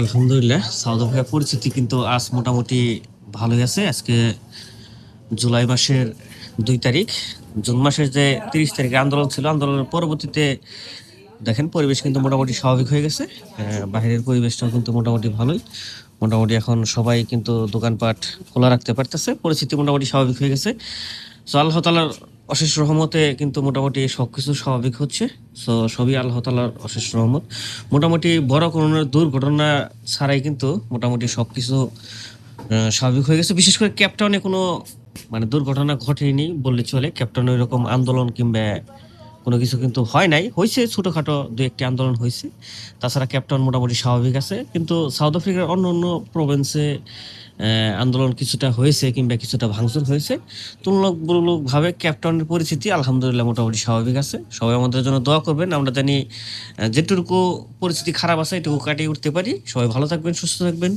আলহামদুলিল্লাহ, সাউথ আফ্রিকার পরিস্থিতি কিন্তু আজ মোটামুটি ভালোই আছে। আজকে জুলাই মাসের ২ তারিখ। জুন মাসের যে ৩০ তারিখে আন্দোলন ছিল, আন্দোলনের পরবর্তীতে দেখেন পরিবেশ কিন্তু মোটামুটি স্বাভাবিক হয়ে গেছে। বাহিরের পরিবেশটাও কিন্তু মোটামুটি ভালোই। মোটামুটি এখন সবাই কিন্তু দোকানপাট খোলা রাখতে পারতেছে। পরিস্থিতি মোটামুটি স্বাভাবিক হয়ে গেছে। সো আল্লাহ তাআলার অশেষ রহমতে কিন্তু মোটামুটি সবকিছু স্বাভাবিক হচ্ছে। সো সবই আল্লাহ তাআলার অশেষ রহমত। মোটামুটি বড় কোনো দুর্ঘটনা ছাড়াই কিন্তু মোটামুটি সবকিছু স্বাভাবিক হয়ে গেছে। বিশেষ করে কেপটাউনে কোনো মানে দুর্ঘটনা ঘটেনি বললে চলে। কেপটাউনে ওইরকম আন্দোলন কিংবা কোনো কিছু কিন্তু হয় নাই। হইছে ছোটখাটো ২-১ টি আন্দোলন হইছে। তাছাড়া কেপটাউন মোটামুটি স্বাভাবিক আছে। কিন্তু সাউথ আফ্রিকার অন্যান্য প্রভিন্সে আন্দোলন কিছুটা হয়েছে কিংবা কিছুটা ভাঙচুর হয়েছে। তুলনামূলকভাবে কেপটাউনের পরিস্থিতি আলহামদুলিল্লাহ মোটামুটি স্বাভাবিক আছে। সবাই আমাদের জন্য দোয়া করবেন। আমরা জানি যেটুকু পরিস্থিতি খারাপ আছে এটুকু কাটিয়ে উঠতে পারি। সবাই ভালো থাকবেন, সুস্থ থাকবেন।